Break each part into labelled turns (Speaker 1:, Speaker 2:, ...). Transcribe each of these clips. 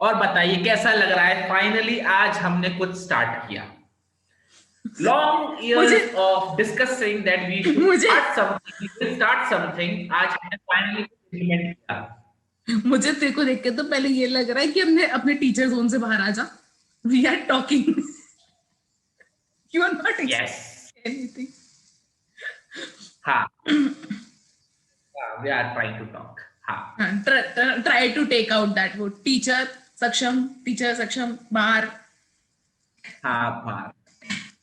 Speaker 1: और बताइए कैसा लग रहा है? फाइनली आज हमने कुछ स्टार्ट किया। लॉन्ग
Speaker 2: मुझे
Speaker 1: years of discussing that we should
Speaker 2: मुझे
Speaker 1: start something, we will start something. आज हमने फाइनली इम्प्लीमेंट किया।
Speaker 2: मुझे तेरे को देख के तो पहले ये लग रहा है कि हमने अपने टीचर जोन से बाहर आ जा। We are talking, you are not
Speaker 1: yes.
Speaker 2: Anything.
Speaker 1: हाँ, we are trying to talk। हाँ
Speaker 2: try to take out that वो टीचर सक्षम बाहर।
Speaker 1: हाँ बात।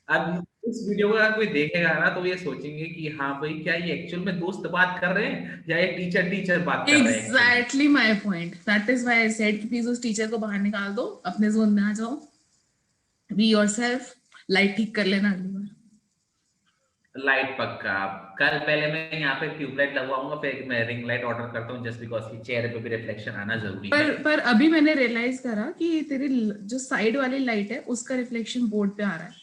Speaker 1: अब इस वीडियो को अगर कोई देखेगा ना तो ये सोचेंगे कि हाँ भाई, क्या ये एक्चुअल में दोस्त बात कर रहे हैं या ये टीचर टीचर बात कर रहे हैं एक्चुअल में।
Speaker 2: Exactly my point, that is why I said कि प्लीज उस टीचर को बाहर निकाल दो, अपने जोन में आ जाओ, बी योरसेल्फ, लाइट ठीक कर लेना अगली बार।
Speaker 1: लाइट पक्का। कल पहले मैं यहाँ पे ट्यूबलाइट लगवाऊंगा, फिर मैं रिंग लाइट ऑर्डर करता हूँ जस्ट बिकॉज की चेहरे पे भी रिफ्लेक्शन आना जरूरी है।
Speaker 2: पर अभी मैंने रियलाइज करा कि तेरी जो साइड वाली लाइट है उसका रिफ्लेक्शन बोर्ड पे आ रहा है,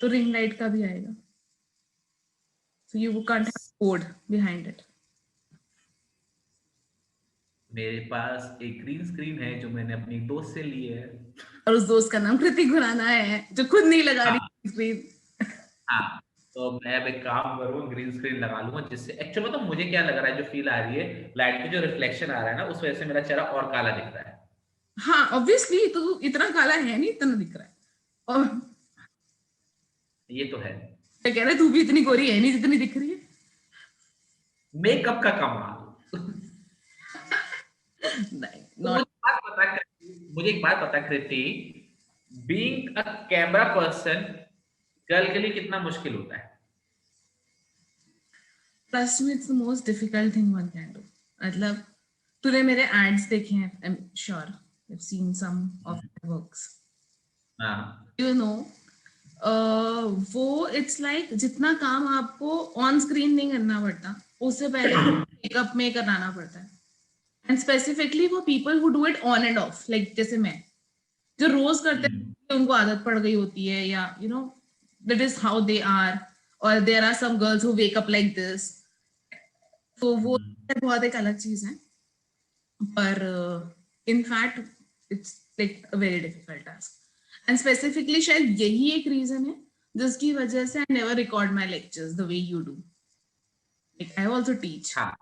Speaker 2: तो रिंग लाइट का भी आएगा। So you can't have code behind it.
Speaker 1: मेरे पास एक ग्रीन स्क्रीन है जो मैंने अपनी दोस्त से ली है।
Speaker 2: और उस दोस्त का नाम कृतिक खुराना है जो खुद नहीं लगा
Speaker 1: हाँ
Speaker 2: रही स्क्रीन।
Speaker 1: हाँ। तो मैं अब एक काम करूँ, ग्रीन स्क्रीन लगा लूंगा जिससे एक्चुअली मतलब मुझे क्या लग रहा है, जो फील आ रही है लाइट पे जो रिफ्लेक्शन आ रहा है ना, उस वजह से मेरा चेहरा और काला दिख रहा है।
Speaker 2: हाँ ऑब्वियसली, तो इतना काला है नहीं, इतना दिख रहा है। और
Speaker 1: ये तो है।
Speaker 2: मैं कह रहा है तू भी इतनी गोरी है नहीं जितनी दिख रही है।
Speaker 1: मेकअप का कमाल।
Speaker 2: नहीं,
Speaker 1: तो
Speaker 2: नॉट।
Speaker 1: मुझे एक बात बता Kriti, being a camera person girl के लिए कितना मुश्किल होता है?
Speaker 2: Trust me, it's the most difficult thing one can do. मतलब तूने मेरे एड्स देखे हैं, I am sure I have seen some of my works.
Speaker 1: हाँ।
Speaker 2: यू नो, वो इट्स लाइक जितना काम आपको ऑन स्क्रीन नहीं करना पड़ता, उससे पहले मेकअप में कराना पड़ता है। And specifically for people who do it on end of, like जैसे मैं, जो रोज करते हैं उनको आदत पड़ गई होती है, या you know that is how they are, और there are some girls who wake up like this. तो वो बहुत एक अलग चीज है, पर in fact it's like a very difficult task. And specifically शायद यही एक रीजन है जिसकी वजह से I never record my lectures the way you do. Like I also teach.
Speaker 1: हाँ,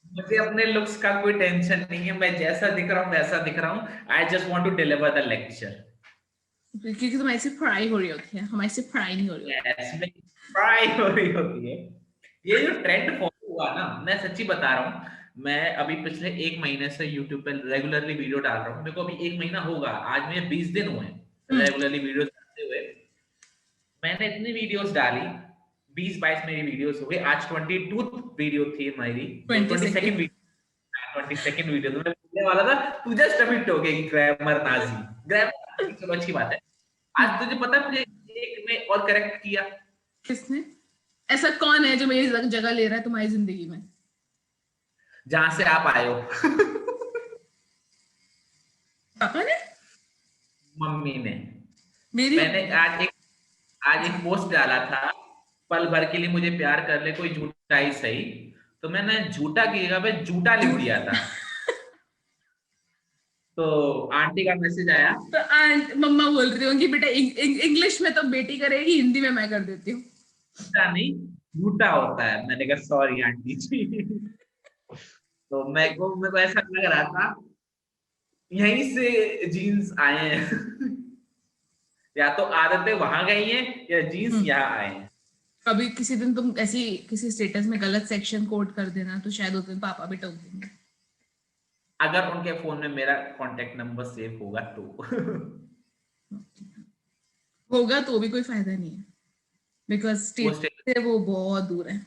Speaker 1: मुझे अपने लुक्स का कोई टेंशन नहीं है, मैं जैसा दिख रहा हूँ वैसा दिख रहा हूँ। I just want to deliver the lecture.
Speaker 2: क्योंकि तुम्हारी सिर्फ पढ़ाई हो रही होती है, हमारी सिर्फ पढ़ाई नहीं हो रही होती।
Speaker 1: यस, में ट्राई हो रही होती है। ये जो ट्रेंड फॉलो हुआ ना, मैं सच्ची बता रहा हूँ, मैं अभी पिछले 1 महीने से यूट्यूब पे रेगुलरली वीडियो डाल रहा हूँ। मेरे को अभी 1 महीना होगा, आज मुझे 20 दिन हुए रेगुलरली वीडियो डालते हुए। मैंने इतनी वीडियोस डाली, 20-22 मेरी वीडियोस हो गई। आज 22 वीडियो थी मेरी, 22nd
Speaker 2: 22nd।
Speaker 1: Video. 22nd video तो मैं बोलने वाला था तू जस्ट अभी टोकेगी ग्रामर नाजी। ग्रामर चलो अच्छी बात है। आज तुझे पता है मुझे एक में और करेक्ट किया।
Speaker 2: किसने? ऐसा कौन है जो मेरी जगह ले रहा है तुम्हारी जिंदगी में?
Speaker 1: जहां से आप आए हो।
Speaker 2: पापा ने?
Speaker 1: मम्मी ने।
Speaker 2: मेरी
Speaker 1: मैंने आज एक पोस्ट डाला था, पल भर के लिए मुझे प्यार कर ले कोई झूठा ही सही। तो मैंने झूठा की जगह पे झूठा लिख दिया था। तो आंटी का मैसेज आया।
Speaker 2: तो आंट मम्मा बोल रही होंगी बेटा इंग्लिश में तो बेटी करेगी, हिंदी में मैं कर देती हूँ।
Speaker 1: झूठा नहीं, झूठा होता है। मैंने कहा सॉरी आंटी जी। तो मेरे को ऐसा लग रहा था यहीं से जीन्स आए हैं। या तो आदतें वहां गई हैं या जीन्स यहाँ आए हैं।
Speaker 2: कभी किसी दिन तुम ऐसी किसी स्टेटस में गलत सेक्शन कोड कर देना तो शायद उस दिन पापा भी टोक देंगे।
Speaker 1: अगर उनके फोन में मेरा कांटेक्ट नंबर सेव होगा तो।
Speaker 2: होगा तो भी कोई फायदा नहीं है, बिकॉज
Speaker 1: वो
Speaker 2: स्टेट से वो बहुत दूर है।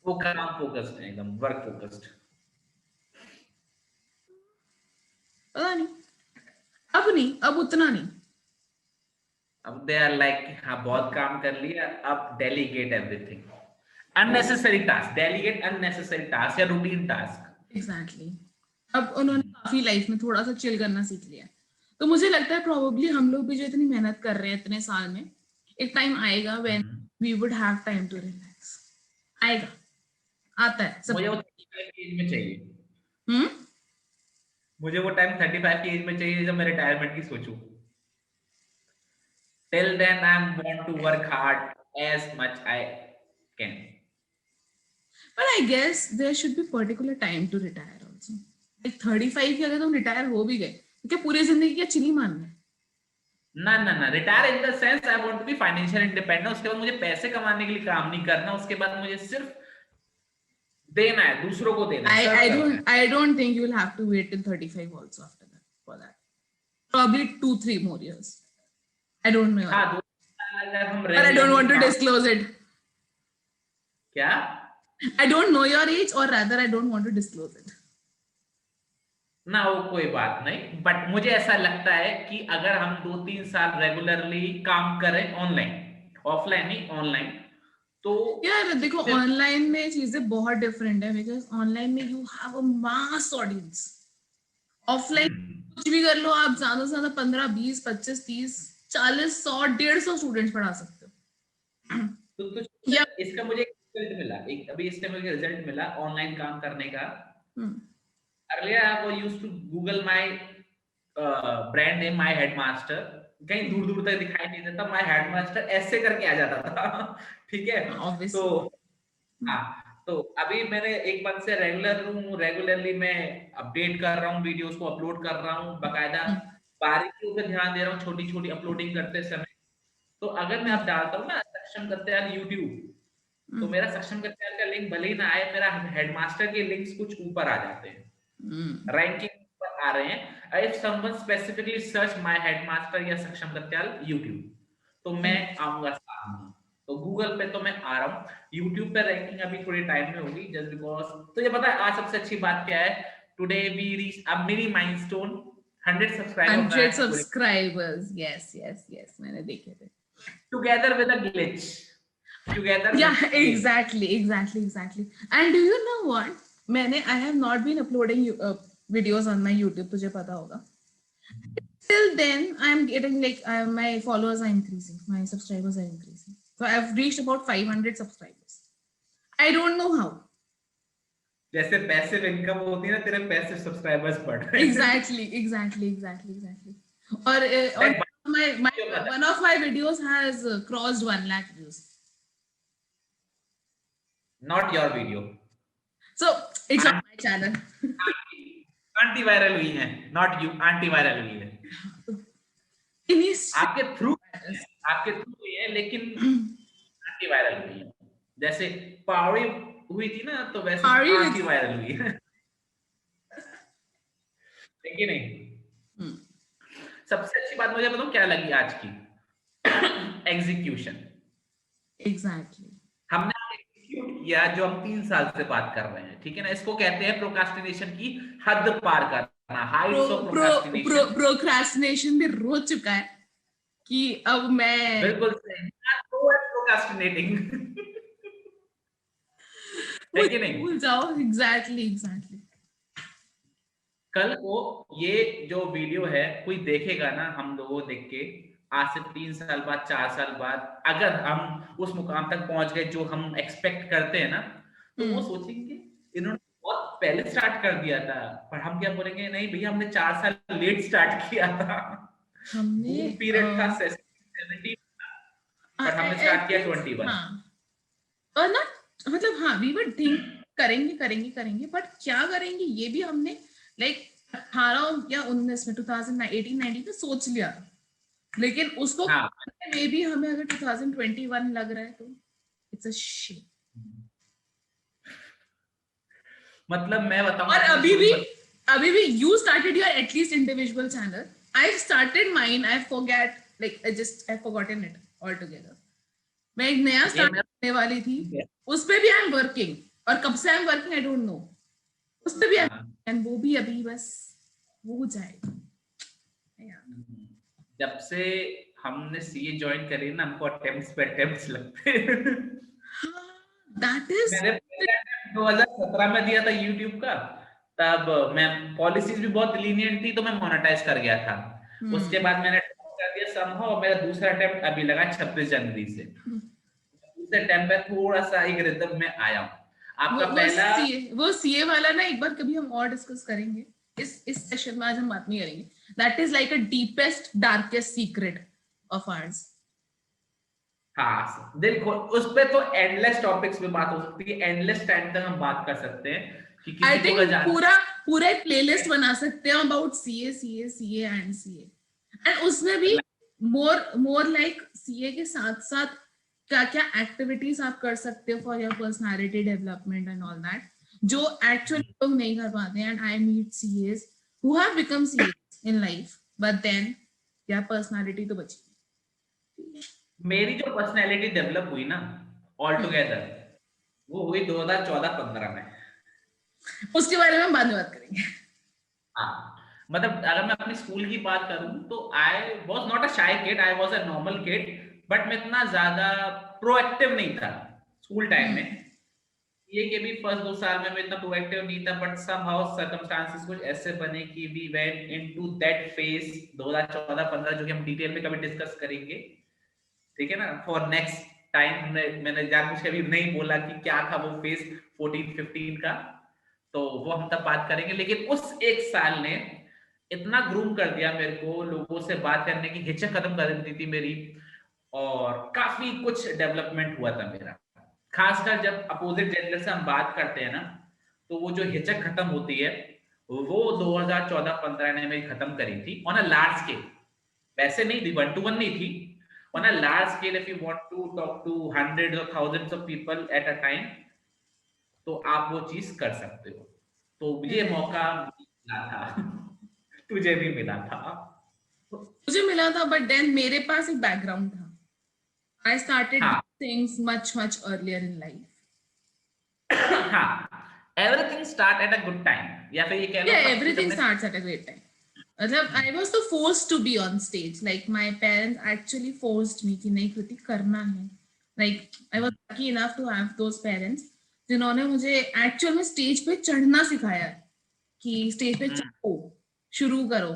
Speaker 1: वो काम फोकस्ड है, एकदम वर्क फोकस्ड।
Speaker 2: पता नहीं, अब नहीं, अब उतना नहीं।
Speaker 1: अब दे आर लाइक हाँ बहुत काम कर लिया, अब delegate everything. Unnecessary task, delegate unnecessary task या रूटीन टास्क।
Speaker 2: एग्जैक्टली अब उन्होंने काफी लाइफ में थोड़ा सा चिल करना सीख लिया है। तो मुझे लगता है प्रोबेबली हम लोग भी जो इतनी मेहनत कर रहे हैं इतने साल में, एक टाइम आएगा when we would have time to relax. आएगा, आता है सब।
Speaker 1: मुझे वो एज में चाहिए।
Speaker 2: हम्म।
Speaker 1: मुझे वो टाइम 35 की एज में चाहिए जब मैं रिटायरमेंट की सोचूं. Till then, I want to work hard as much I can.
Speaker 2: But I guess there should be particular time to retire also. Like 35 के अगर तुम रिटायर हो भी गए तो क्या पूरी जिंदगी क्या चिली मारना है?
Speaker 1: ना ना ना, retire in the sense I want to be financial independent. उसके बाद मुझे पैसे कमाने के लिए काम नहीं करना. उसके बाद मुझे सिर्फ देना है, दूसरों को देना है, सर्व करना है.
Speaker 2: I don't think you will have to wait till 35 also after that for that. Probably 2-3 more years. I don't know.
Speaker 1: हाँ, 2 साल अगर हम
Speaker 2: But I don't want to disclose it.
Speaker 1: क्या?
Speaker 2: I don't know your age, or rather I don't want to disclose it.
Speaker 1: ना, वो कोई बात नहीं. बट मुझे ऐसा लगता है कि अगर हम 2-3 साल रेगुलरली काम करें ऑनलाइन, ऑफलाइन नहीं ऑनलाइन, तो
Speaker 2: यार देखो ऑनलाइन में चीजें बहुत डिफरेंट है. बिकॉज ऑनलाइन में you have a mass audience. Offline कुछ भी कर लो आप, ज्यादा से ज्यादा 15, 20, 25, 30, 40, 100, 150 स्टूडेंट्स पढ़ा सकते हो.
Speaker 1: तो
Speaker 2: या
Speaker 1: इसका मुझे रिजल्ट मिला, एक अभी इसका मुझे रिजल्ट मिला ऑनलाइन काम करने का. Earlier I was used to Google my brand name, my headmaster. कहीं दूर दूर तक दिखाई नहीं देता, माय हेडमास्टर ऐसे करके आ जाता था. ठीक है. तो हाँ, तो अभी मैंने एक मंथ से रेगुलर हूँ. रेगुलरली मैं अपडेट कर रहा हूँ, वीडियोस को अपलोड कर रहा हूँ, बकायदा बारीकियों पे ध्यान दे रहा हूँ छोटी छोटी अपलोडिंग करते समय. तो अगर मैं अब डालता हूँ ना सक्षम करत्याल यूट्यूब, तो मेरा सक्षम करत्याल का लिंक भले ही ना आए, मेरा हेडमास्टर के लिंक्स कुछ ऊपर आ जाते हैं, रैंकिंग पर आ रहे हैं. If someone specifically search my headmaster या सक्षम करत्याल यूट्यूब, तो मैं आऊंगा सामने. तो गूगल पे तो मैं आ रहा हूँ. यूट्यूब पे रैंकिंग अभी थोड़ी टाइम में होगी, जस्ट बिकॉज. तो ये पता है आज सबसे अच्छी बात क्या है? Today we reach a mini milestone, 100 subscribers.
Speaker 2: 100 subscribers. Yes मैंने देखे थे.
Speaker 1: Together with a glitch. Together.
Speaker 2: Yeah, exactly. And do you know what? I have not been uploading videos on my YouTube. तुझे पता होगा. Till then, I'm getting like my followers are increasing, my subscribers are increasing. So I've reached about 500 subscribers. I don't know how.
Speaker 1: जैसे passive income होती है ना, तेरे passive subscribers बढ़ रहे हैं.
Speaker 2: Exactly. और one of my videos has crossed 1 lakh views.
Speaker 1: Not your video.
Speaker 2: So it's on my channel.
Speaker 1: Aunty viral हुई है, नॉट यू. आंटी वायरल हुई है आपके थ्रू हुई है, लेकिन आंटी वायरल हुई है. जैसे पावड़ी हुई थी ना, तो वैसे आंटी वायरल हुई है. देखिए नहीं. सबसे अच्छी बात मुझे बताऊं क्या लगी आज की? एग्जीक्यूशन.
Speaker 2: एग्जैक्टली.
Speaker 1: हमने या जो हम 3 साल से बात कर रहे हैं, ठीक है ना, इसको कहते हैं प्रोक्रास्टिनेशन की हद पार करना. Heights of procrastination.
Speaker 2: प्रोक्रास्टिनेशन भी रो चुका है कि अब मैं
Speaker 1: बिल्कुल सही. प्रोक्रास्टिनेटिंग है कि नहीं?
Speaker 2: भूल जाओ. एग्जैक्टली.
Speaker 1: कल को ये जो वीडियो है कोई देखेगा ना, हम लोगों देख के आज से 3 साल बाद, 4 साल बाद, अगर हम उस मुकाम तक पहुंच गए जो हम एक्सपेक्ट करते हैं ना, तो वो सोचेंगे इन्होंने बहुत पहले स्टार्ट कर दिया था. पर हम क्या बोलेंगे? नहीं भैया, हमने 4 साल लेट स्टार्ट किया था. हमने पीरियड था 70, पर हमने स्टार्ट किया 21.
Speaker 2: और ना मतलब हाँ, वी वर थिंक करेंगे, बट क्या करेंगे ये भी हमने लाइक 18 या 19 में 2018-19 में सोच लिया. लेकिन उसको मे भी हमें अगर 2021 लग रहा है तो इट्स अ शिट.
Speaker 1: मतलब मैं बताऊं,
Speaker 2: और अभी भी you started your at least individual channel. I've started mine. I forgotten it altogether. मैं एक नया स्टार्ट करने वाली थी, उस पे भी आई एम वर्किंग. और कब से I am working I don't know. उस पे भी एंड वो भी अभी बस हो जाएगा.
Speaker 1: जब से हमने सीए ज्वाइन करी ना, हमको अटेम्प्ट्स पे अटेम्प्ट्स लगते हैं.
Speaker 2: दैट इज
Speaker 1: मैंने 2017 में दिया था यूट्यूब का. तब मैं पॉलिसीज भी बहुत लीनियंट थी, तो मैं मोनेटाइज कर गया था. उसके बाद मैंने कर दिया समहाउ. मेरा दूसरा अटेम्प्ट अभी लगा 26 जनवरी से. दूसरे अटेम्प्ट पे थोड़ा सा एक रिदम में आया हूं. आपका पहला
Speaker 2: वो सीए वाला ना एक बार कभी हम और डिस्कस करेंगे. इस सेशन में आज हम बात नहीं करेंगे. That is like a deepest darkest secret of hours.
Speaker 1: हाँ देखो, उस पे तो एंडलेस टॉपिक्स पे बात हो सकती है, एंडलेस टाइम तक हम बात कर सकते हैं कि
Speaker 2: आई
Speaker 1: किसी को
Speaker 2: थिंक
Speaker 1: अगर
Speaker 2: पूरा एक प्लेलिस्ट बना सकते हैं about CA and CA. And उसमें भी मोर लाइक सीए के साथ साथ क्या क्या एक्टिविटीज आप कर सकते हो for your personality development and all that, जो एक्चुअली लोग नहीं कर पाते. And I meet CS who have become CS in life, but then क्या पर्सनालिटी तो बची.
Speaker 1: मेरी जो पर्सनैलिटी डेवलप हुई ना ऑल टुगेदर, वो हुई 2014-15 में.
Speaker 2: उसके बारे में हम बाद में बात करेंगे.
Speaker 1: हाँ, मतलब अगर मैं अपनी स्कूल की बात करूं तो I was not a shy kid, I was a normal kid, but मैं इतना ज्यादा प्रोएक्टिव नहीं था स्कूल टाइम में. ये के भी फर्स्ट 2 साल में मैं इतना प्रोएक्टिव नहीं था, बट समहाउ सर्कमस्टांसेस कुछ ऐसे बने कि we went into that phase 2014-15, जो कि हम डिटेल में कभी डिस्कस करेंगे, ठीक है ना, फॉर नेक्स्ट टाइम. मैंने जानबूझ के अभी नहीं बोला कि क्या था वो फेज 14-15 का, तो वो हम तब बात करेंगे. लेकिन उस एक साल ने इतना ग्रूम कर दिया मेरे को, लोगों से बात करने की हिचक खत्म कर दी थी मेरी, और काफी कुछ डेवलपमेंट हुआ था मेरा. खासकर जब अपोजिट जेंडर से हम बात करते हैं ना, तो वो जो हिचक खत्म होती है, वो 2014-15 ने मेरी खत्म करी थी ऑन अ लार्ज स्केल. वैसे नहीं थी, 1-to-1 नहीं थी, on a large scale. If you want to talk to hundreds or thousands of people at a time, तो आप वो चीज कर सकते हो. तो ये मौका मिला था. तुझे भी मिला था.
Speaker 2: मुझे मिला था, बट देन मेरे पास एक बैकग्राउंड था. I started
Speaker 1: हाँ
Speaker 2: things much earlier in life.
Speaker 1: हाँ, everything start at a good time, या फिर ये कह लो
Speaker 2: Yeah,
Speaker 1: सब कुछ
Speaker 2: everything
Speaker 1: अपने.
Speaker 2: starts at a great time. मतलब I was so forced to be on stage. Like my parents actually forced me कि नहीं कृति करना है. Like I was lucky enough to have those parents जिन्होंने मुझे एक्चुअल में स्टेज पे चढ़ना सिखाया कि स्टेज पे चढ़ो, शुरू करो.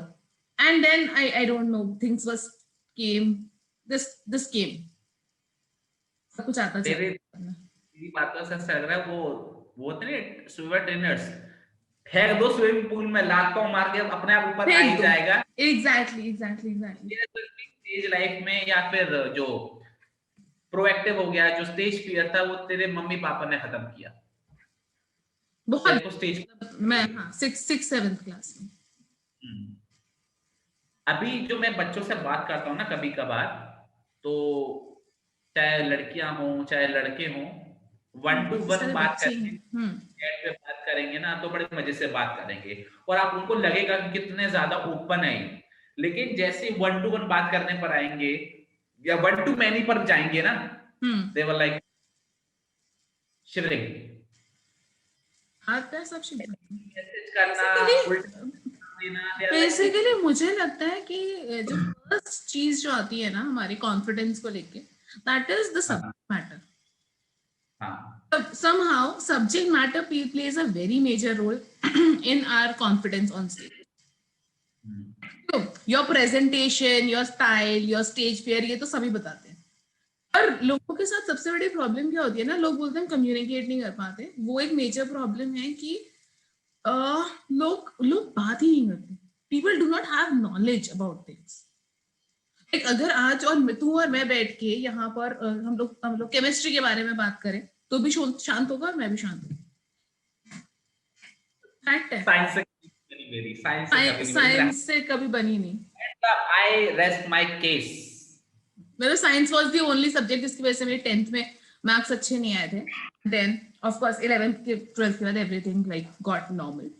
Speaker 2: And then I don't know, things was came this came. सब कुछ आता
Speaker 1: तेरे
Speaker 2: चला.
Speaker 1: तेरी बातों से ऐसा लग रहा है वो होते नहीं स्विमर ट्रेनर्स, फेंक दो स्विमिंग पूल में, लात पांव मार के अपने आप ऊपर आ ही
Speaker 2: फेंक दो.
Speaker 1: जाएगा.
Speaker 2: एग्जैक्टली.
Speaker 1: स्टेज लाइफ में, या फिर जो प्रोएक्टिव हो गया, जो स्टेज फियर था, वो तेरे मम्मी पापा ने खत्म किया. तेरे
Speaker 2: बहुत.
Speaker 1: को स्टेज.
Speaker 2: मैं हाँ 6th 7th क्लास में.
Speaker 1: अभी जो मैं बच्चों से बात करता हूँ ना कभी कभार, तो चाहे लड़कियां हो चाहे लड़के हों, 1-to-1
Speaker 2: सारे
Speaker 1: बात
Speaker 2: बच्चे
Speaker 1: करेंगे,
Speaker 2: हैं.
Speaker 1: चैट पे बात करेंगे ना, तो बड़े मजे से बात करेंगे, और आप उनको लगेगा कि कितने ज्यादा ओपन है. लेकिन जैसे 1-to-1 बात करने पर आएंगे, या 1-to-many पर जाएंगे ना, दे वर लाइक शिवरिंग.
Speaker 2: आता है सब शिट.
Speaker 1: मैसेज करना, उल्टा देना, they are like,
Speaker 2: बेसिकली मुझे लगता है कि जो फर्स्ट चीज जो आती है ना हमारे कॉन्फिडेंस को लेके, दैट इज द
Speaker 1: हाँ
Speaker 2: सब्जेक्ट मैटर.
Speaker 1: हाँ
Speaker 2: somehow subject matter plays a very major role in our confidence on stage. So, your presentation, your style, your stage fear, ये तो सभी बताते हैं. और लोगों के साथ सबसे बड़ी प्रॉब्लम क्या होती है ना, लोग बोलते हैं कम्युनिकेट नहीं कर पाते. वो एक मेजर प्रॉब्लम है कि लोग बात ही नहीं करते. People do not have knowledge about things. अगर आज और तू और मैं बैठ के यहाँ पर हम लोग केमिस्ट्री के बारे में बात करें, तो भी शांत होगा और मैं भी शांत हूँ. फैक्ट है.
Speaker 1: साइंस से कभी मेरी साइंस से कभी नहीं मेरी.
Speaker 2: साइंस से कभी बनी नहीं.
Speaker 1: I rest my case.
Speaker 2: मेरा science was the only subject जिसकी वजह से मेरे 10th में मार्क्स अच्छे नहीं आए थे. देन ऑफ कोर्स 11th के 12th के बाद एवरीथिंग लाइक गॉट नॉर्मल.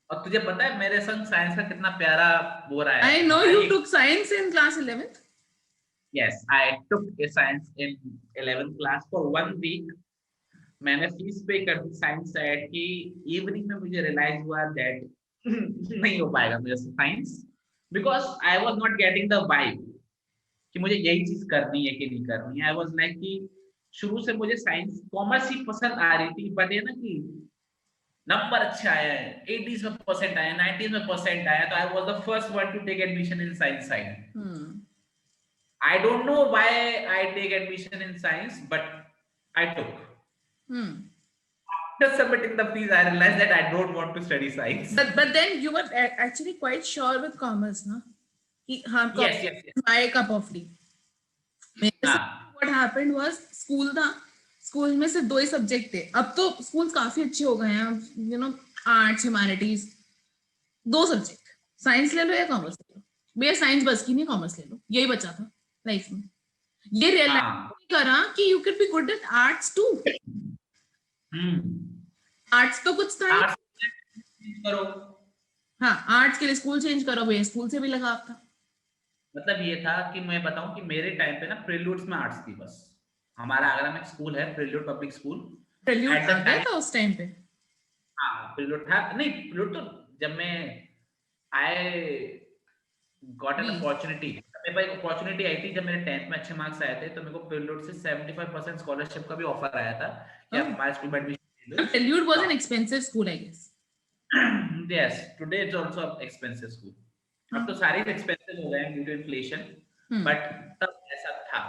Speaker 1: और तुझे पता है मेरे संग साइंस का कितना प्यारा हो रहा है.
Speaker 2: I know you took science in class 11th.
Speaker 1: Yes, I took a science in 11th class for 1 week. मैंने फीस पे कर दी साइंस सेट की. इवनिंग में मुझे रियलाइज हुआ दैट नहीं हो पाएगा मुझे science, because I was not getting the vibe कि मुझे यही चीज करनी है कि नहीं करनी है. आई वाज लाइक कि शुरू से मुझे साइंस कॉमर्स ही पसंद आ रही थी, बट ये ना कि नंबर अच्छा आया है, 80s में परसेंट आया, 90s में परसेंट आया, तो I was the first one to take admission in science side. I don't know why I take admission in science, but I took. After submitting the fees, I realized that I don't want to study science.
Speaker 2: But then you were actually quite sure with commerce, no? हाँ,
Speaker 1: Yes, yes, yes.
Speaker 2: my cup of tea. मेरे
Speaker 1: हाँ.
Speaker 2: साथ what happened was school था, school में सिर्फ 2 ही subject थे. अब तो स्कूल्स काफी अच्छे हो गए हैं, you know, arts, humanities, 2 subject, science ले लो या कॉमर्स ले लो. भैया साइंस बस की नहीं, कॉमर्स ले लो, यही बचा था लाइफ में. ये रियलाइज
Speaker 1: हाँ.
Speaker 2: करा कि you can be good at arts too.
Speaker 1: Hmm.
Speaker 2: Arts तो कुछ था नहीं.
Speaker 1: आर्ट्स करो.
Speaker 2: हाँ, आर्ट्स के लिए स्कूल चेंज करो भैया, स्कूल से भी लगा आपका.
Speaker 1: मतलब ये था कि मैं बताऊं कि मेरे टाइम पे ना प्रील्यूड्स में आर्ट्स थी बस. हमारा आगरा में एक स्कूल है, prelude public school.
Speaker 2: Prelude
Speaker 1: At the
Speaker 2: आ गया
Speaker 1: time-
Speaker 2: था उस टाइम पे.
Speaker 1: हाँ, प्रील्यूड था. नहीं, प्रील्यूड तो जब मैं आई गॉट एन अपॉर्चुनिटी, मेरे पास एक अपॉर्चुनिटी आई थी जब मेरे 10th में अच्छे मार्क्स आए थे, तो मेरे को प्रील्यूड से 75% स्कॉलरशिप का भी ऑफर आया था कि आप हमारे स्कूल में एडमिशन ले लो.
Speaker 2: Prelude was an expensive school, I guess.
Speaker 1: Yes, today it's also an expensive school. अब तो सारे एक्सपेंसिव हो गए हैं ड्यू टू इन्फ्लेशन, बट तब ऐसा था.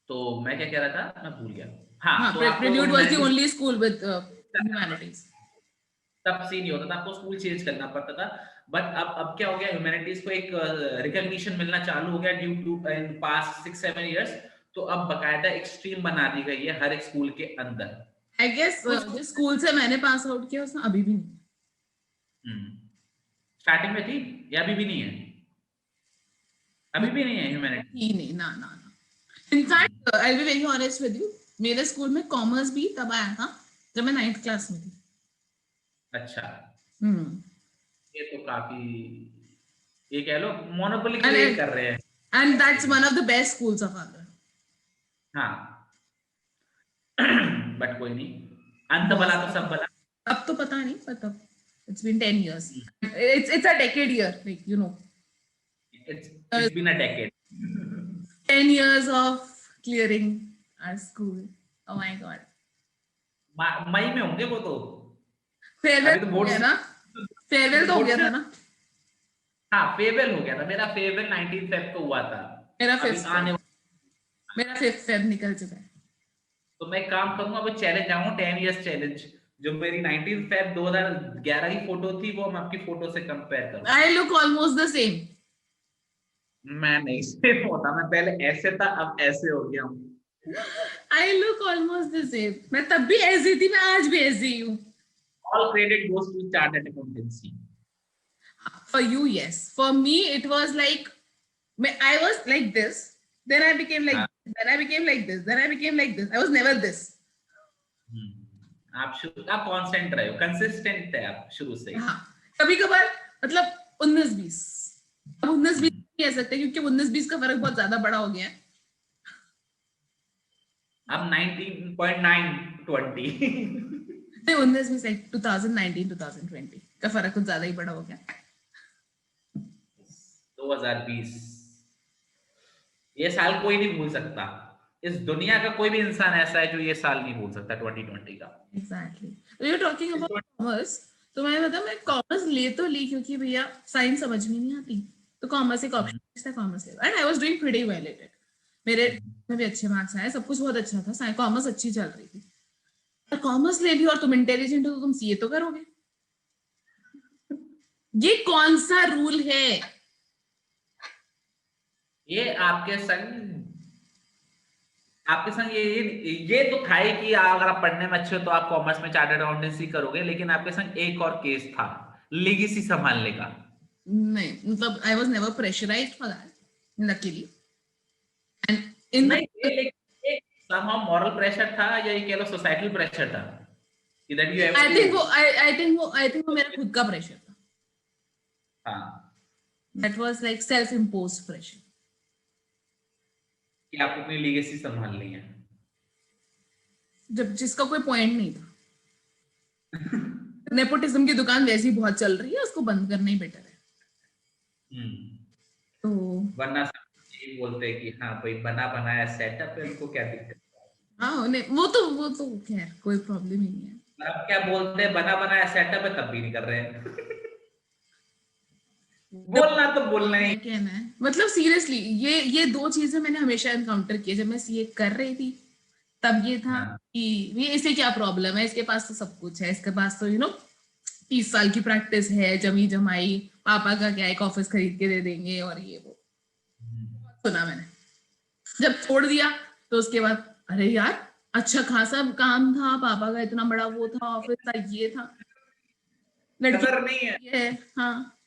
Speaker 1: तो मैं क्या कह रहा था, मैं भूल गया. हाँ, तो आपको
Speaker 2: prelude was the
Speaker 1: humanities-
Speaker 2: only school with humanities.
Speaker 1: तब सीन नहीं होता था, आपको स्कूल चेंज करना पड़ता था. बट अब क्या हो गया, ह्यूमैनिटीज को एक रिकॉग्निशन मिलना चालू हो गया due to in past 6-7 years. तो अब बकायदा एक स्ट्रीम बना दी गई है हर एक स्कूल के अंदर.
Speaker 2: आई गेस जिस स्कूल से मैंने पास आउट किया उसमें अभी भी नहीं.
Speaker 1: स्टार्टिंग में थी या अभी भी नहीं है? अभी भी नहीं है ह्यूमैनिटी.
Speaker 2: ही नहीं, ना ना ना. In fact I will be very honest with you, मेरे स्कूल में कॉमर्स भी तब आया था जब मैं 9th क्लास में थी.
Speaker 1: अच्छा. ये तो काफी, ये कह लो मोनोपोली
Speaker 2: And
Speaker 1: क्रिएट
Speaker 2: I-
Speaker 1: कर रहे हैं.
Speaker 2: And that's one of the best schools of Agra.
Speaker 1: हाँ. बट कोई नहीं, अंत भला तो सब भला.
Speaker 2: अब तो पता नहीं, पर तब it's been 10 years. It's a decade year, like, you know.
Speaker 1: It's been a decade.
Speaker 2: 10 years of clearing our school. Oh my god.
Speaker 1: मई में होंगे वो तो.
Speaker 2: फेयरवेल
Speaker 1: अभी तो
Speaker 2: हो
Speaker 1: बोर्ड
Speaker 2: गया ना. फेयरवेल तो हो गया था ना.
Speaker 1: हाँ, फेयरवेल हो गया था. मेरा फेयरवेल 19 फेब को हुआ था.
Speaker 2: मेरा
Speaker 1: अभी
Speaker 2: 5th
Speaker 1: आने
Speaker 2: मेरा 5th फेब निकल चुका है.
Speaker 1: तो मैं काम करूंगा, वो चैलेंज आऊंगा, 10 इयर्स चैलेंज. जो मेरी 19 फेब 2011 की फोटो थी, वो मैं आपकी फोटो से कंपेयर करूं.
Speaker 2: I look almost the same.
Speaker 1: मैं नहीं सेम होता. मैं पहले ऐसे था, अब ऐसे हो गया हूँ.
Speaker 2: I look almost the same. मैं तब भी ऐसी थी, मैं आज भी ऐसी ही हूँ.
Speaker 1: All credit goes to chartered accountancy.
Speaker 2: For you, yes. For me, it was like I was like this. Then I became like this. Then I became like this. Then I became like this. I was never this.
Speaker 1: आप constant रहे हो, consistent थे आप शुरू से.
Speaker 2: हाँ, कभी कभार मतलब 19-20. अब 19-20 नहीं कह सकते क्योंकि 19-20 का फर्क बहुत ज्यादा बड़ा हो गया है.
Speaker 1: अब 19.920.
Speaker 2: नहीं, 19-20 like 2019-2020 का फर्क कुछ ज्यादा ही बड़ा हो गया.
Speaker 1: 2020 ये साल कोई नहीं भूल सकता. इस दुनिया का कोई भी इंसान ऐसा है जो ये साल नहीं भूल सकता 2020 का.
Speaker 2: Exactly. So you're talking about commerce. तो मैं बता, मैं कॉमर्स ले तो ली क्योंकि भैया साइंस समझ में नहीं आती, तो कॉमर्स एक ऑप्शन था, कॉमर्स ले. And I was doing pretty well at it. मेरे में भी अच्छे मार्क्स आए, सब कुछ बहुत अच्छा था, साइंस कॉमर्स अच्छी चल रही थी. पर कॉमर्स ले ली और तुम इंटेलिजेंट हो तो तुम सीए तो करोगे. ये कौन सा रूल है?
Speaker 1: ये आपके संग ये तो था ही कि अगर आप पढ़ने में अच्छे हो तो आप कॉमर्स में चार्टर्ड अकाउंटेंसी करोगे. लेकिन आपके संग एक और केस था, लेगेसी संभालने का.
Speaker 2: नहीं, मतलब I was never pressurised for that, luckily. And in
Speaker 1: एक somehow moral pressure था या ये कह लो सोसाइटल प्रेशर था कि that you have to-
Speaker 2: I think वो मेरा खुद का प्रेशर था.
Speaker 1: हाँ,
Speaker 2: that was like self imposed pressure.
Speaker 1: कि आपको अपनी लीगेसी संभालनी है.
Speaker 2: जब जिसका कोई पॉइंट नहीं था. नेपोटिज्म की दुकान वैसी बहुत चल रही है, उसको बंद करना ही बेटर है. तो
Speaker 1: वरना सब यही बोलते हैं कि हाँ भाई बना बनाया सेटअप है, उनको क्या दिक्कत है.
Speaker 2: हाँ, वो तो खैर कोई प्रॉब्लम ही नहीं है.
Speaker 1: अब क्या बोलते हैं, बना बनाया सेटअप है, तब भी नहीं कर रहे हैं. बोलना तो बोलना ही.
Speaker 2: कहना है मतलब सीरियसली, ये 2 चीजें मैंने हमेशा एनकाउंटर की जब मैं सीए कर रही थी. तब ये था
Speaker 1: हाँ,
Speaker 2: कि ये इसे क्या प्रॉब्लम है, इसके पास तो सब कुछ है, इसके पास तो 30 साल की प्रैक्टिस है, जमी जमाई, पापा का क्या, एक ऑफिस खरीद के दे देंगे और ये वो। सुना मैंने। जब छोड़ दिया तो उसके बाद अरे यार अच्छा खासा काम था, पापा का इतना बड़ा वो था, ऑफिस था, ये था, लड़की
Speaker 1: कदर नहीं है।
Speaker 2: ये है। हाँ,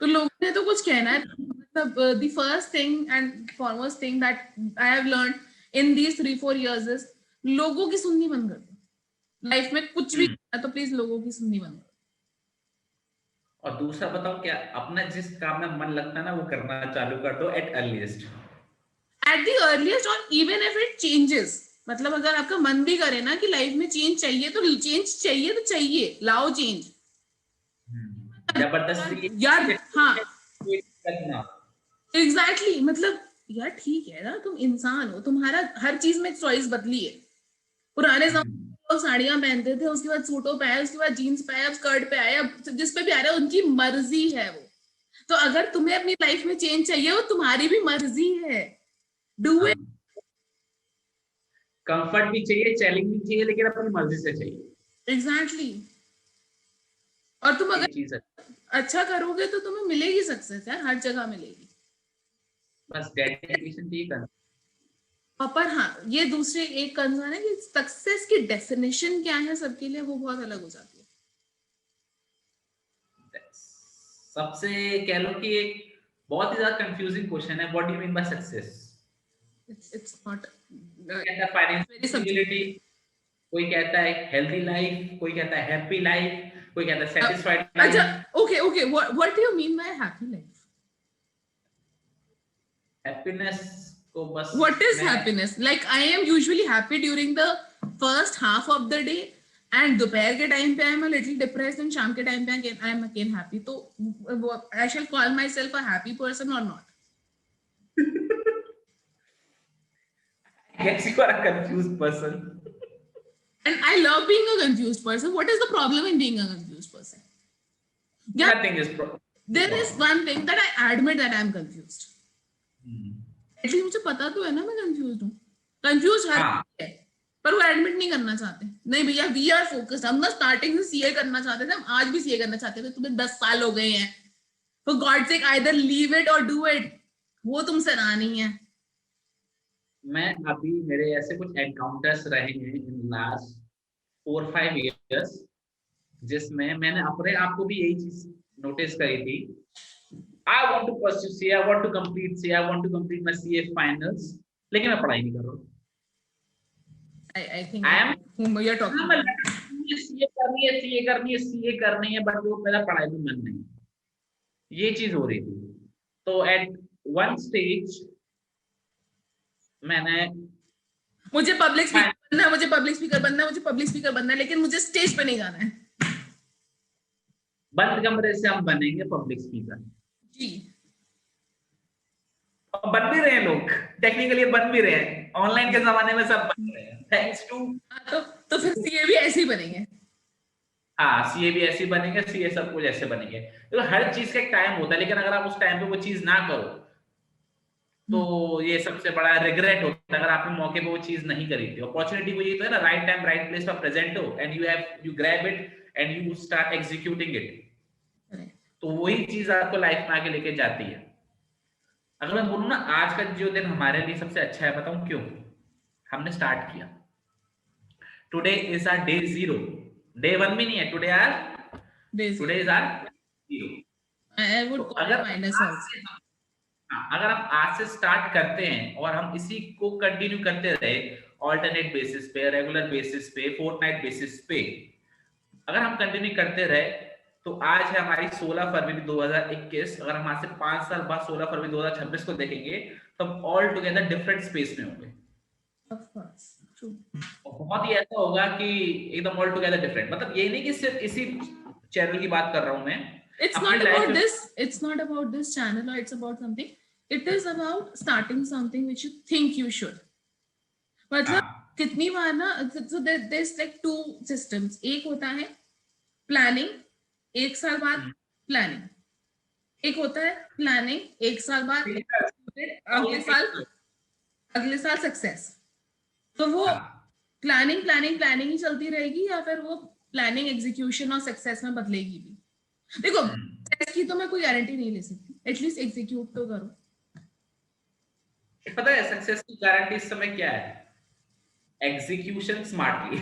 Speaker 2: तो लोगों ने तो कुछ कहना है, मतलब the first thing and foremost thing that I have learn in these 3-4 years is लोगों की सुननी बंद कर दो। लाइफ में कुछ भी
Speaker 1: हम्म।
Speaker 2: करना है तो प्लीज लोगों की सुननी बंद कर
Speaker 1: और दूसरा बताओ क्या, अपना जिस काम में मन लगता है ना वो करना चालू कर दो एट अर्लीस्ट।
Speaker 2: दो एट द अर्लीस्ट, और इवन इफ इट चेंजेस, मतलब अगर आपका मन भी करे ना कि लाइफ में चेंज चाहिए तो चेंज चाहिए, तो चाहिए, लाओ चेंज।
Speaker 1: जबरदस्ती
Speaker 2: यार हाँ,
Speaker 1: कोई दिक्कत ना।
Speaker 2: एग्जैक्टली exactly, मतलब यार ठीक है ना, तुम इंसान हो, तुम्हारा हर चीज में चॉइस बदली है। पुराने जमाने
Speaker 1: हम्म।
Speaker 2: में लोग साड़ियां पहनते थे, उसके बाद सूटों पे आए, उसके बाद जीन्स पे आए, अब स्कर्ट पे आए, अब जिस पे भी आ रहा है उनकी मर्जी है वो। तो अगर तुम्हें अपनी लाइफ में चेंज चाहिए, वो तुम्हारी भी मर्जी है, डू इट।
Speaker 1: हाँ, कंफर्ट भी चाहिए, चैलेंज भी चाहिए, लेकिन अपनी मर्जी से चाहिए।
Speaker 2: एग्जैक्टली। और तुम अगर
Speaker 1: एक चीज है,
Speaker 2: अच्छा करोगे तो तुम्हें मिलेगी सक्सेस यार, हर जगह मिलेगी।
Speaker 1: बस डेडिकेशन चाहिए करना।
Speaker 2: और पर हाँ, ये दूसरे एक कंसर्न है कि सक्सेस की डेफिनेशन क्या है सबके लिए, वो बहुत अलग हो जाती है।
Speaker 1: सबसे कह लो कि एक बहुत ही ज्यादा कंफ्यूजिंग क्वेश्चन है, what do you mean by success.
Speaker 2: It's not
Speaker 1: कहता है
Speaker 2: वेरी
Speaker 1: फाइनेंशियल
Speaker 2: सब्जेक्टिव।
Speaker 1: स्टेबिलिटी, कोई कहता है हेल्दी लाइफ, कोई कहता है हैप्पी लाइफ, कोई कहता है सेटिस्फाइड
Speaker 2: अच्छा,
Speaker 1: life.
Speaker 2: Okay okay, what do you mean by happy life?
Speaker 1: Happiness को बस
Speaker 2: What is
Speaker 1: मैं,
Speaker 2: happiness? Like I am usually happy during the first half of the day, and दोपहर के टाइम पे I am a little depressed, and शाम के time पे I am again happy. तो I shall call myself a happy person or not?
Speaker 1: guess you are a confused person.
Speaker 2: And I love being a confused person. What is the problem in being a confused person? Yeah,
Speaker 1: Nothing is
Speaker 2: there is
Speaker 1: problem.
Speaker 2: one thing that I admit that I am confused.
Speaker 1: Hmm.
Speaker 2: At least मुझे पता तो है ना मैं confuse हूँ। Confuse हर
Speaker 1: हाँ,
Speaker 2: कोई है, पर वो एडमिट नहीं करना चाहते। नहीं भैया, वी आर फोकस्ड, हम ना स्टार्टिंग से सीए करना चाहते थे, हम आज भी सीए करना चाहते थे, तुम्हें 10 साल हो गए हैं। For God sake either leave it और डू इट, वो तुमसे रहा नहीं है।
Speaker 1: मैं अभी मेरे ऐसे कुछ एनकाउंटर्स रहे हैं इन लास्ट 4-5 years, जिसमें मैंने अपने आप को भी यही चीज नोटिस करी थी। I want to pursue C, I want to complete C, I want to complete my CA finals, लेकिन मैं पढ़ाई नहीं कर रहा हूँ।
Speaker 2: I think
Speaker 1: I
Speaker 2: I
Speaker 1: am,
Speaker 2: no whom you're
Speaker 1: हाँ,
Speaker 2: talking
Speaker 1: मैं
Speaker 2: about.
Speaker 1: सीए करनी है, सीए करनी है, सीए करनी है, बट वो मेरा पढ़ाई में मन नहीं, ये चीज हो रही थी। तो एट वन स्टेज मैंने
Speaker 2: मुझे पब्लिक स्पीकर
Speaker 1: फाइन-
Speaker 2: बनना है, मुझे पब्लिक स्पीकर बनना है, मुझे पब्लिक स्पीकर बनना है, लेकिन मुझे स्टेज पे नहीं जाना है।
Speaker 1: बंद कमरे से हम बनेंगे पब्लिक स्पीकर।
Speaker 2: जी।
Speaker 1: और बन भी रहे हैं लोग, टेक्निकली बन भी रहे हैं, ऑनलाइन के जमाने में सब बन रहे हैं थैंक्स टू।
Speaker 2: हाँ, तो फिर सीए भी ऐसे ही बनेंगे।
Speaker 1: हाँ, सीए भी ऐसे बनेंगे, सीए सब कुछ ऐसे बनेंगे। तो हर चीज का एक टाइम होता है, लेकिन अगर आप उस टाइम पे वो चीज ना करो तो ये सबसे बड़ा रिग्रेट होता है, अगर आपने मौके पे वो चीज नहीं करी थी। अपॉर्चुनिटी वो ये तो है ना, राइट टाइम राइट प्लेस पर प्रेजेंट हो and you grab it and you start executing it, तो वही चीज आपको लाइफ में आगे लेके जाती है। अगर मैं बोलूँ ना, आज का जो दिन हमारे लिए सबसे अच्छा है, बताऊं क्यों? हमने स्टार्ट किया। Today is our day zero, day one भी नहीं है, today is our zero.
Speaker 2: I
Speaker 1: तो
Speaker 2: वुड कॉल
Speaker 1: अगर
Speaker 2: इट माइनस
Speaker 1: आज
Speaker 2: ऑल्सो।
Speaker 1: से अगर हम आज से स्टार्ट करते हैं और हम इसी को कंटिन्यू करते रहे, ऑल्टरनेट बेसिस पे, रेगुलर बेसिस पे, फोर्टनाइट बेसिस पे अगर हम कंटिन्यू करते रहे, तो आज है हमारी 16 फरवरी 2021। अगर हम आज से 5 साल बाद 16 फरवरी 2026 को देखेंगे, तो हम ऑल टुगेदर डिफरेंट स्पेस में होंगे।
Speaker 2: Of course, true.
Speaker 1: बहुत ही ऐसा होगा कि एकदम ऑल टुगेदर डिफरेंट। मतलब ये नहीं कि सिर्फ इसी चैनल की बात कर रहा हूं मैं,
Speaker 2: It's
Speaker 1: अपनी
Speaker 2: not
Speaker 1: लाइफ
Speaker 2: about
Speaker 1: में।
Speaker 2: this. It's not about this channel, or it's about something. It is about starting something which you think you should. मतलब
Speaker 1: हाँ,
Speaker 2: कितनी बार ना, so there's like two systems. एक होता है प्लानिंग, 1 साल बाद प्लानिंग। एक होता है प्लानिंग 1 साल बाद, अगले साल अगले साल सक्सेस, तो वो प्लानिंग ही चलती रहेगी या फिर वो प्लानिंग एग्जीक्यूशन और सक्सेस में बदलेगी भी? देखो सक्सेस की तो मैं कोई गारंटी नहीं ले सकती, एटलीस्ट एग्जीक्यूट तो करो।
Speaker 1: पता है सक्सेस की गारंटी इस समय क्या है? एग्जीक्यूशन स्मार्टली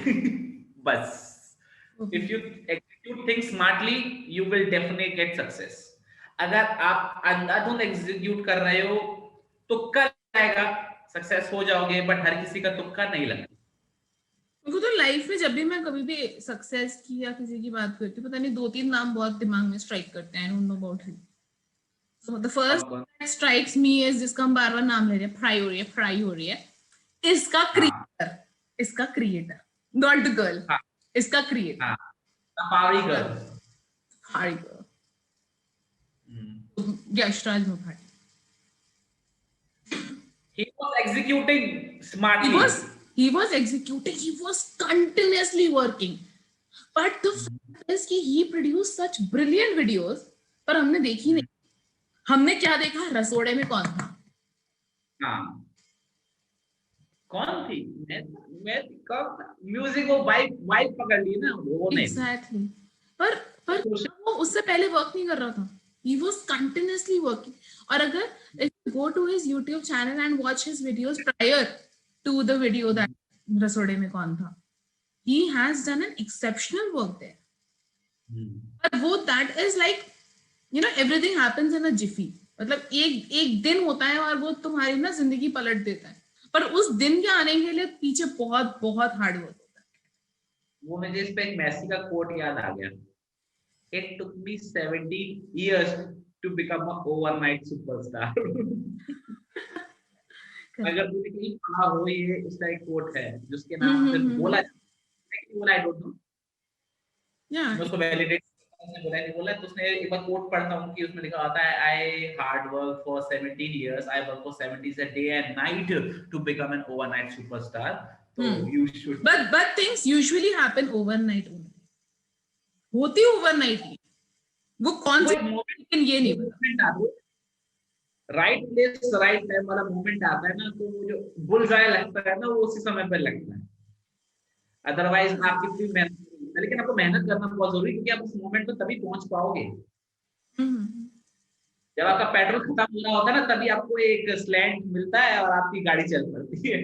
Speaker 1: बस। If you execute things smartly you will definitely get success. अगर आप अंधाधुंध एग्जीक्यूट कर रहे हो तुक्का आएगा, सक्सेस हो जाओगे, बट हर किसी का तुक्का नहीं लगता।
Speaker 2: मेरे को तो लाइफ में जब भी मैं कभी भी सक्सेस की या किसी की बात करती हूँ, पता नहीं 2-3 नाम बहुत दिमाग में स्ट्राइक करते हैं, I don't know about him. So the first that strikes me is, जिसका हम बार-बार नाम ले रहे हैं, फ्राई हो रही है, इसका क्रिएटर, नॉट द गर्ल, इसका क्रिएटर,
Speaker 1: पावरी गर्ल,
Speaker 2: हारी girl, Yashraj Mukherjee.
Speaker 1: he was executing smartly.
Speaker 2: He was executing, he was continuously working, but the fact is कि he produced such brilliant videos, पर हमने देखी नहीं। हमने क्या देखा? रसोड़े में कौन था?
Speaker 1: हाँ, कौन थी? मैं कब म्यूजिक को वाइब पकड़ ली ना वो नहीं।
Speaker 2: Exactly. पर वो उससे पहले वर्क नहीं कर रहा था, he was continuously working। और अगर if you go to his YouTube channel and watch his videos prior to the video that रसोड़े में कौन था, he has done an exceptional work there। पर वो that is like, you know, everything happens in a jiffy, मतलब एक दिन होता है और वो तुम्हारी ना जिंदगी पलट देता है, पर उस दिन के आने के लिए पीछे बहुत बहुत हार्ड वर्क होता है।
Speaker 1: वो मुझे इस पे एक मेसी का कोट याद आ गया, it took me 17 years to become a overnight superstar। अगर तुमने कहीं पढ़ा हो, ये इसका एक कोट है जिसके नाम से बोला आई डोंट नो, मैं उसको वैलिडेट नहीं बोला, तो उसने एक बार कोट पढ़ता हूँ कि उसमें लिखा होता है, I hard work for 17 years, I work for 70 day and night to become an overnight superstar. तो you should,
Speaker 2: but things usually happen overnight only, होती ओवरनाइट ही, वो कौन सी मोमेंट, लेकिन ये नहीं पता,
Speaker 1: राइट प्लेस राइट टाइम वाला मोमेंट आता है ना, तो वो जो बुलजाय लगता है ना, वो उसी समय पे लगता है। अदरवाइज आप कितनी मेहनत, लेकिन आपको मेहनत करना बहुत जरूरी है, क्योंकि आप उस मोमेंट पे तभी पहुंच पाओगे जब आपका पेट्रोल खत्म हो रहा होता है ना, तभी आपको एक स्लैंट मिलता है और आपकी गाड़ी चल पड़ती है।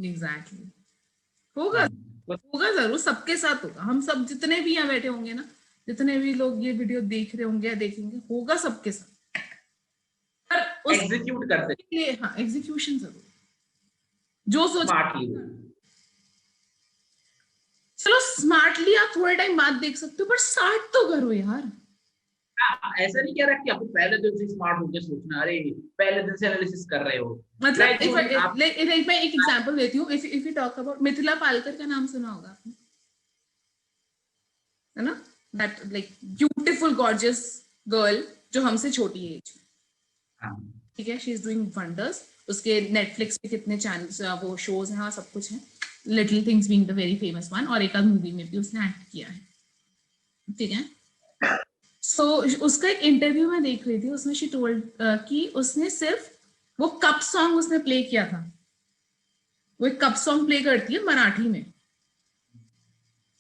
Speaker 2: एग्जैक्टली। होगा जरूर, सबके साथ होगा, हम सब जितने भी यहाँ बैठे होंगे ना, जितने भी लोग ये वीडियो देख रहे होंगे या देखेंगे, होगा सबके साथ, पर
Speaker 1: एग्जीक्यूट करते
Speaker 2: लिए हाँ एग्जीक्यूशन जरूर, जो सोच
Speaker 1: स्मार्टली।
Speaker 2: चलो स्मार्टली आप थोड़े टाइम बाद देख सकते हो, पर स्टार्ट तो करो यार।
Speaker 1: ऐसा नहीं कह रहा कि आपको पहले दिन से स्मार्ट होकर सोचना, अरे पहले दिन से एनालिसिस कर रहे हो,
Speaker 2: मतलब मैं एक एग्जांपल देती हूँ, if you talk about Mithila Palkar का नाम सुना होगा आपने, है ना, that like beautiful gorgeous girl जो हमसे छोटी एज में, ठीक है, शी इज डूइंग वंडर्स। उसके नेटफ्लिक्स पे कितने चैनल्स वो शोज हैं, सब कुछ है, little things being the very famous one, और एक आध मूवी में भी उसने एक्ट किया है, ठीक है। सो उसका एक इंटरव्यू में देख रही थी, उसमें शी टोल्ड कि उसने सिर्फ वो कप सॉन्ग उसने प्ले किया था, वो एक कप सॉन्ग प्ले करती है मराठी में,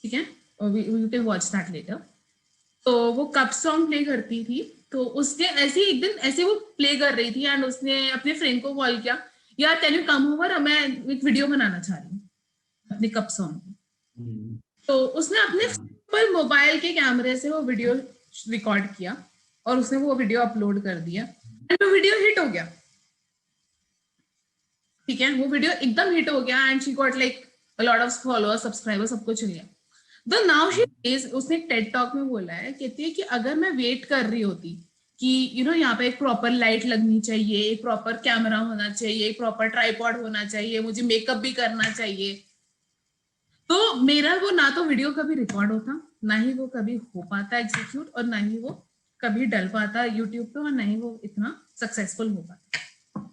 Speaker 2: ठीक है, you can watch that letter. तो वो कप सॉन्ग प्ले करती थी, तो उसने ऐसे एक दिन ऐसे वो प्ले कर रही थी एंड उसने अपने फ्रेंड को कॉल किया, यार कैन यू कम ओवर, मैं एक वीडियो बनाना चाह रही हूँ अपने कप सॉन्ग। तो उसने अपने मोबाइल के कैमरे से वो वीडियो रिकॉर्ड किया और उसने वो वीडियो अपलोड कर दिया एंड वो वीडियो हिट हो गया, ठीक है, वो वीडियो एकदम हिट हो गया and she got like a lot of followers, subscribers, सब कुछ मिल गया। तो नाउ शी इज, उसने टेड टॉक में बोला है, कहती है कि अगर मैं वेट कर रही होती कि यू नो यहाँ पे एक प्रॉपर लाइट लगनी चाहिए, एक प्रॉपर कैमरा होना चाहिए, एक प्रॉपर ट्राइपॉड होना चाहिए, मुझे मेकअप भी करना चाहिए, तो मेरा वो ना तो वीडियो कभी रिकॉर्ड होता, ना ही वो कभी हो पाता एग्जीक्यूट, और ना ही वो कभी डल पाता यूट्यूब पे, और ना ही वो इतना सक्सेसफुल हो पाता।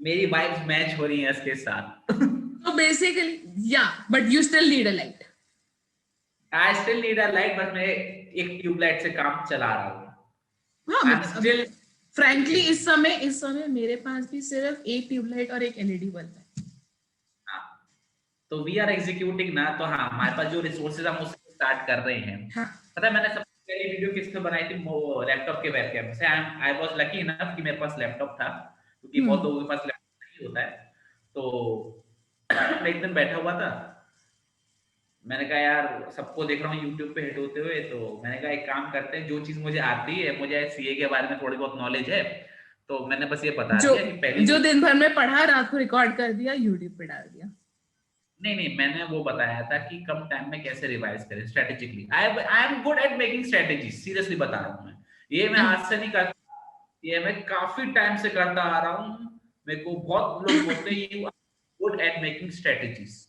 Speaker 1: मेरी वाइब्स मैच हो रही हैं इसके साथ।
Speaker 2: तो बेसिकली या, but you still need a light.
Speaker 1: I still need a light, but मैं एक ट्यूबलाइट से काम चला रहा हूँ।
Speaker 2: हाँ,
Speaker 1: I'm still
Speaker 2: फ्रैंकली इस समय मेरे पास भी सिर्फ एक ट्यूबलाइट और एक एलईडी बल्ब है।
Speaker 1: हाँ, तो वी आर एग्जीक्यूटिंग ना, तो हाँ हमारे पास जो रिसोर्सेज हम उससे स्टार्ट कर रहे हैं।
Speaker 2: हाँ।
Speaker 1: पता है मैंने सबसे पहली वीडियो किस पे बनाई थी, लैपटॉप के वेबकैम से। आई वाज लकी इनफ कि मेरे पास लैपटॉप था, क्योंकि बहुत लोगों के पास लैपटॉप नहीं होता है। तो मैं एक दिन बैठा हुआ था, मैंने कहा यार सबको देख रहा हूँ यूट्यूब पे हिट होते हुए, तो मैंने कहा एक काम करते हैं, जो चीज मुझे आती है, मुझे सीए के बारे में थोड़ी बहुत नॉलेज है, तो मैंने बस ये बता
Speaker 2: जो
Speaker 1: दिया कि पहली
Speaker 2: जो दिन भर में पढ़ा रात को रिकॉर्ड कर दिया, यूट्यूब पे डाल दिया।
Speaker 1: नहीं नहीं, मैंने वो बताया था कि कम टाइम में कैसे रिवाइज करें strategically. I am good at making strategy, seriously बता रहा हूँ मैं। ये मैं आज से नहीं करता, ये मैं काफी टाइम से करता आ रहा हूँ। मेरे को बहुत लोग बोलते हैं you are good at making strategies.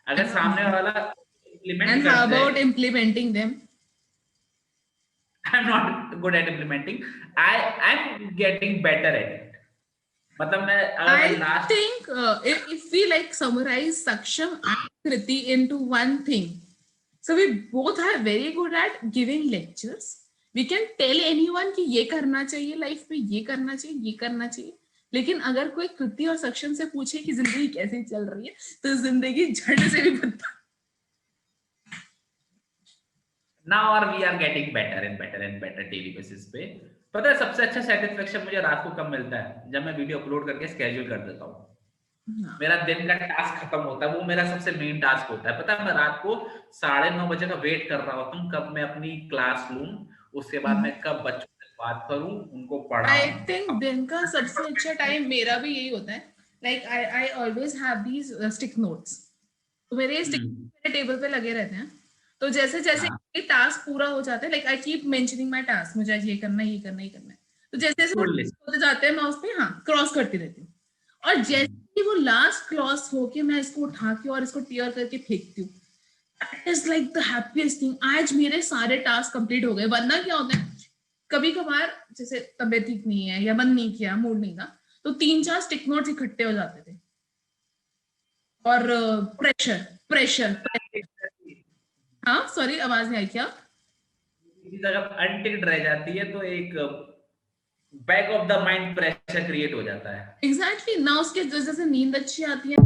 Speaker 1: अगर सामने वाला इम्प्लीमेंट
Speaker 2: And how
Speaker 1: करता है,
Speaker 2: about implementing them?
Speaker 1: I am not good at implementing, I am getting better at it. मतलब मैं अगर मैं
Speaker 2: I
Speaker 1: last,
Speaker 2: think if we like summarize Saksham and Kriti into one thing, so we both are very good at giving lectures. We can tell anyone कि ये करना चाहिए life में, ये करना चाहिए, ये करना चाहिए। लेकिन अगर कोई कृति और सक्षम से पूछे कि जिंदगी कैसे चल रही है, तो जिंदगी झट से भी बता।
Speaker 1: Now are we are getting better and better and better daily basis पे। पता है सबसे अच्छा सेटिस्फेक्शन मुझे रात को कब मिलता है? जब मैं वीडियो अपलोड करके स्केड्यूल कर देता हूँ। मेरा दिन का टास्क खत्म होता है, वो मेरा सबसे मेन टास्क होता है। पता है मैं रात को 9:30 का वेट कर रहा होता हूँ कब मैं अपनी क्लास लूं, उसके बाद मैं कब बच्चों से बात करूं, उनको
Speaker 2: आई
Speaker 1: पढ़ाऊं।
Speaker 2: थिंक दिन का सबसे अच्छा टाइम मेरा भी यही होता है। Like I always have these stick notes. तो मेरे स्टिक
Speaker 1: हम्म,
Speaker 2: मेरे टेबल पे लगे रहते हैं। तो जैसे जैसे
Speaker 1: हाँ,
Speaker 2: टास्क पूरा हो जाता है, like I keep mentioning my task, मुझे आज ये करना है, ये करना है, ये करना है। तो जैसे जैसे वो
Speaker 1: गुड लिस्ट।
Speaker 2: होते जाते हैं, मैं उस पे हाँ क्रॉस करती रहती हूँ। और जैसे ही वो लास्ट क्रॉस होके मैं इसको उठा के और इसको टीयर करके फेंकती हूँ, that is like the happiest thing. आज मेरे सारे टास्क कंप्लीट हो गए। वरना क्या होता है, कभी कभार जैसे तबीयत ठीक नहीं है या मन नहीं किया, मूड नहीं था, तो 3-4 स्टिक नोट्स इकट्ठे हो जाते थे। और प्रेशर प्रेशर हाँ सॉरी, आवाज नहीं आई क्या?
Speaker 1: चीज अगर अनटिक्ड रह जाती है तो एक back of the mind pressure create हो जाता है।
Speaker 2: एग्जैक्टली ना, उसके जैसे नींद अच्छी आती है।